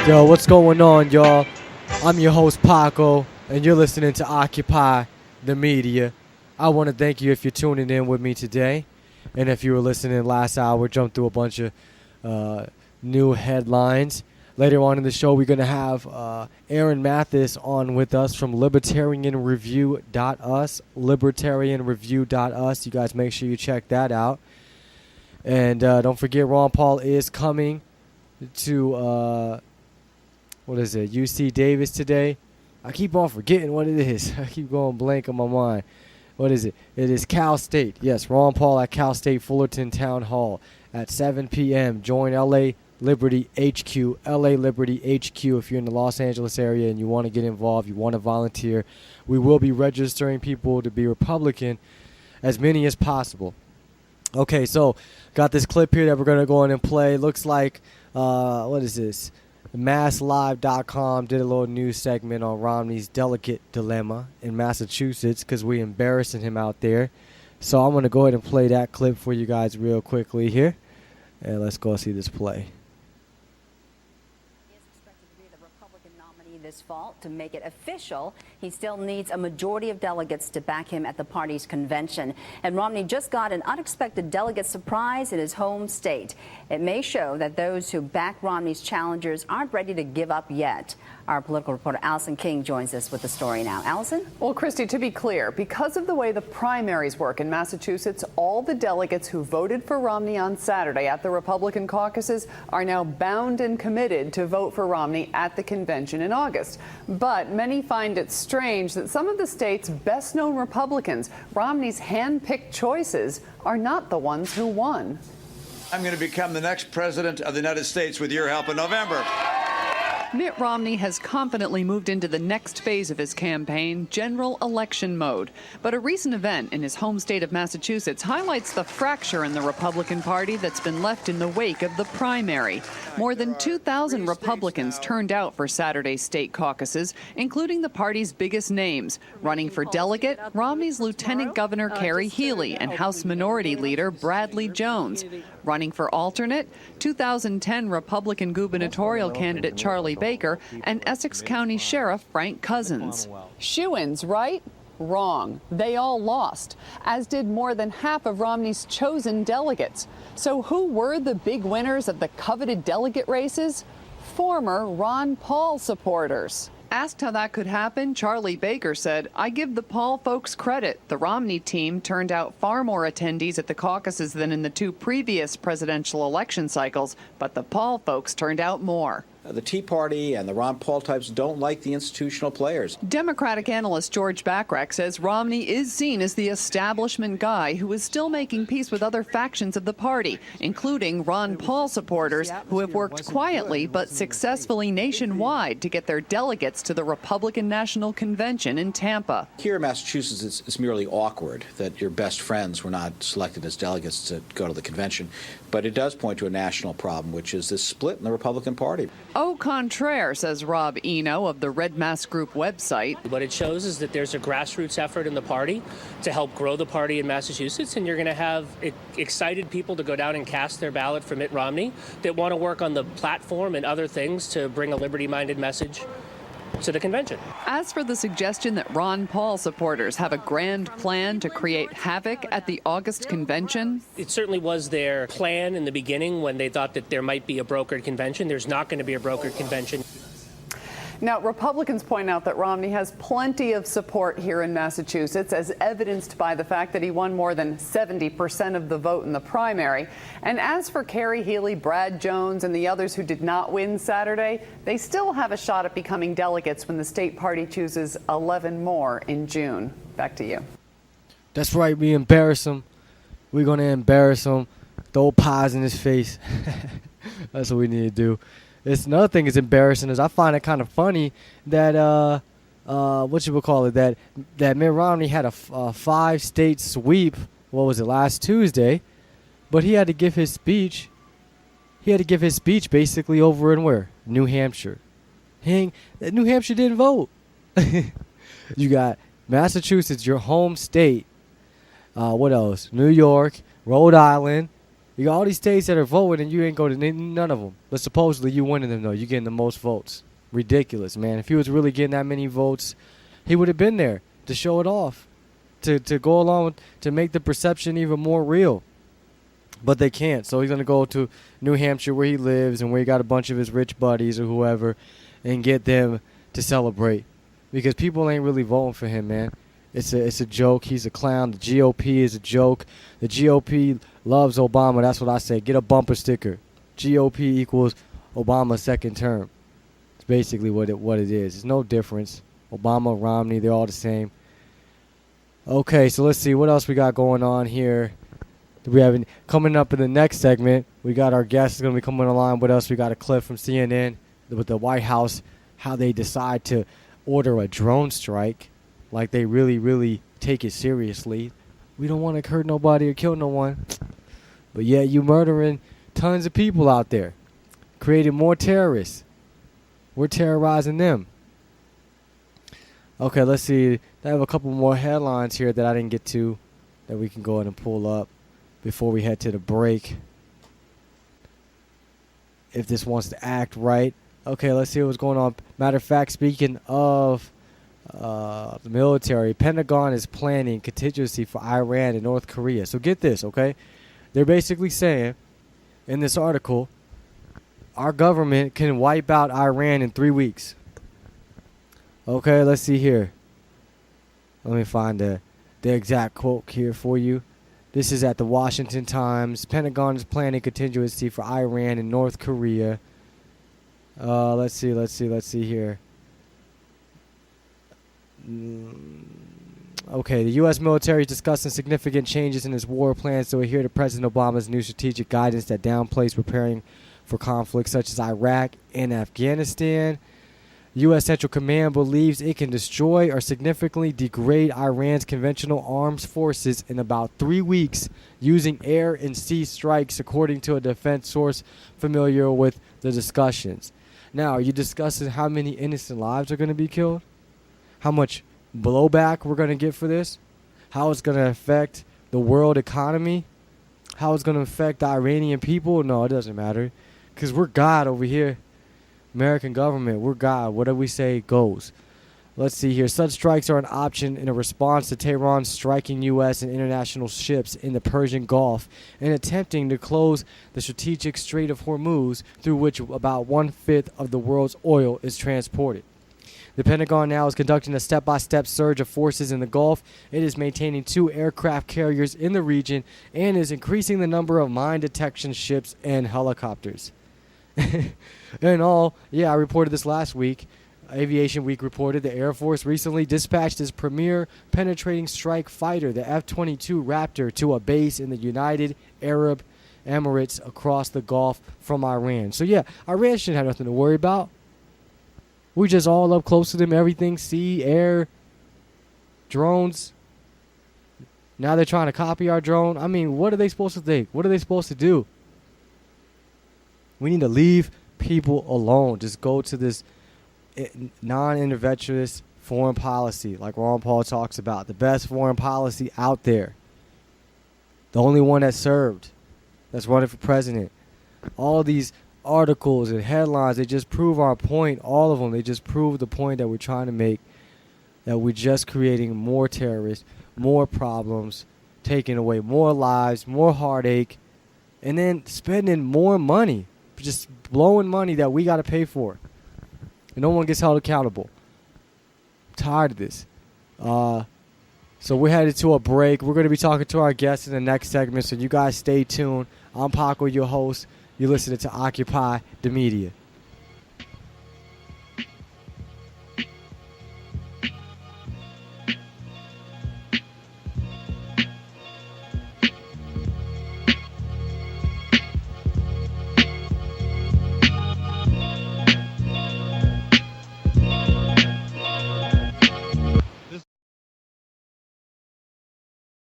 Yo, what's going on, y'all? I'm your host, Paco, and you're listening to Occupy the Media. I want to thank you if you're tuning in with me today. And if you were listening last hour, jump through a bunch of new headlines. Later on in the show, we're going to have Aaron Mathis on with us from libertarianreview.us, libertarianreview.us. You guys make sure you check that out. And don't forget, Ron Paul is coming to, UC Davis today. I keep on forgetting what it is. I keep going blank on my mind. What is it? It is Cal State. Yes, Ron Paul at Cal State Fullerton Town Hall at 7 p.m. Join LA Liberty HQ. LA Liberty HQ if you're in the Los Angeles area and you want to get involved, you want to volunteer. We will be registering people to be Republican, as many as possible. Okay, so got this clip here that we're going to go in and play. Looks like, what is this? MassLive.com did a little news segment on Romney's delicate dilemma in Massachusetts because we're embarrassing him out there. So I'm going to go ahead and play that clip for you guys real quickly here. And let's go see this play. This fall to make it official. He still needs a majority of delegates to back him at the party's convention. And Romney just got an unexpected delegate surprise in his home state. It may show that those who back Romney's challengers aren't ready to give up yet. Our political reporter Allison King joins us with the story now. Allison? Well, Christy, to be clear, because of the way the primaries work in Massachusetts, all the delegates who voted for Romney on Saturday at the Republican caucuses are now bound and committed to vote for Romney at the convention in August. But many find it strange that some of the state's best-known Republicans, Romney's hand-picked choices, are not the ones who won. I'm going to become the next president of the United States with your help in November. Mitt Romney has confidently moved into the next phase of his campaign, general election mode. But a recent event in his home state of Massachusetts highlights the fracture in the Republican Party that's been left in the wake of the primary. More than 2,000 Republicans turned out for Saturday's state caucuses, including the party's biggest names. Running for delegate, Romney's Lieutenant Governor Kerry Healy and House Minority Leader Bradley Jones. Running for alternate, 2010 Republican gubernatorial candidate Charlie Baker and Essex County Sheriff Frank Cousins. Shoo-ins, right? Wrong. They all lost, as did more than half of Romney's chosen delegates. So who were the big winners of the coveted delegate races? Former Ron Paul supporters. Asked how that could happen, Charlie Baker said, "I give the Paul folks credit. The Romney team turned out far more attendees at the caucuses than in the two previous presidential election cycles, but the Paul folks turned out more." The Tea Party and the Ron Paul types don't like the institutional players. Democratic analyst George Bachrach says Romney is seen as the establishment guy who is still making peace with other factions of the party, including Ron Paul supporters who have worked quietly but successfully nationwide to get their delegates to the Republican National Convention in Tampa. Here in Massachusetts, it's merely awkward that your best friends were not selected as delegates to go to the convention. But it does point to a national problem, which is this split in the Republican Party. Au contraire, says Rob Eno of the Red Mass Group website. What it shows is that there's a grassroots effort in the party to help grow the party in Massachusetts, and you're going to have excited people to go down and cast their ballot for Mitt Romney that want to work on the platform and other things to bring a liberty-minded message to the convention. As for the suggestion that Ron Paul supporters have a grand plan to create havoc at the August convention, it certainly was their plan in the beginning when they thought that there might be a brokered convention. There's not going to be a brokered convention. Now, Republicans point out that Romney has plenty of support here in Massachusetts, as evidenced by the fact that he won more than 70% of the vote in the primary. And as for Kerry Healy, Brad Jones, and the others who did not win Saturday, they still have a shot at becoming delegates when the state party chooses 11 more in June. Back to you. That's right. We embarrass him. We're going to embarrass him. Throw pies in his face. That's what we need to do. It's another thing that's embarrassing is I find it kind of funny that that Mitt Romney had a 5-state sweep. What was it, last Tuesday? But he had to give his speech. He had to give his speech basically over in where? New Hampshire. New Hampshire didn't vote. You got Massachusetts, your home state. What else? New York, Rhode Island. You got all these states that are voting and you ain't go to none of them. But supposedly you winning them, though. You getting the most votes. Ridiculous, man. If he was really getting that many votes, he would have been there to show it off, to go along, to make the perception even more real. But they can't. So he's going to go to New Hampshire where he lives and where he got a bunch of his rich buddies or whoever and get them to celebrate. Because people ain't really voting for him, man. It's a joke. He's a clown. The GOP is a joke. The GOP loves Obama. That's what I say. Get a bumper sticker. GOP equals Obama's second term. It's basically what it is. There's no difference. Obama, Romney, they're all the same. Okay, so let's see what else we got going on here. We have coming up in the next segment. We got our guest going to be coming along with us. We got a clip from CNN with the White House, how they decide to order a drone strike, like they really, really take it seriously. We don't want to hurt nobody or kill no one, but yet you murdering tons of people out there, creating more terrorists. We're terrorizing them. Okay, let's see. I have a couple more headlines here that I didn't get to that we can go ahead and pull up before we head to the break. If this wants to act right. Okay, let's see what's going on. Matter of fact, speaking of the military, Pentagon is planning contingency for Iran and North Korea. So get this, okay? They're basically saying in this article, our government can wipe out Iran in 3 weeks. Okay, let's see here. Let me find the exact quote here for you. This is at the Washington Times. Pentagon is planning contingency for Iran and North Korea. Let's see here. Okay, the U.S. military is discussing significant changes in its war plans, so we hear President Obama's new strategic guidance that downplays preparing for conflicts such as Iraq and Afghanistan. U.S. Central Command believes it can destroy or significantly degrade Iran's conventional arms forces in about 3 weeks using air and sea strikes, according to a defense source familiar with the discussions. Now, are you discussing how many innocent lives are going to be killed? How much blowback we're going to get for this? How it's going to affect the world economy? How it's going to affect the Iranian people? No, it doesn't matter. Because we're God over here. American government, we're God. Whatever we say goes. Let's see here. Such strikes are an option in a response to Tehran striking U.S. and international ships in the Persian Gulf and attempting to close the strategic Strait of Hormuz, through which about 1/5 of the world's oil is transported. The Pentagon now is conducting a step-by-step surge of forces in the Gulf. It is maintaining 2 aircraft carriers in the region and is increasing the number of mine detection ships and helicopters. In all, I reported this last week. Aviation Week reported the Air Force recently dispatched its premier penetrating strike fighter, the F-22 Raptor, to a base in the United Arab Emirates across the Gulf from Iran. So Iran shouldn't have nothing to worry about. We just all up close to them, everything, sea, air, drones. Now they're trying to copy our drone. I mean, what are they supposed to think? What are they supposed to do? We need to leave people alone. Just go to this non-interventionist foreign policy like Ron Paul talks about. The best foreign policy out there. The only one that served. That's running for president. All these articles and headlines, they just prove our point. All of them, they just prove the point that we're trying to make. That we're just creating more terrorists, more problems, taking away more lives, more heartache, and then spending more money. Just blowing money that we got to pay for. And no one gets held accountable. I'm tired of this. So we're headed to a break. We're going to be talking to our guests in the next segment, so you guys stay tuned. I'm Paco, your host. You're listening to Occupy the Media.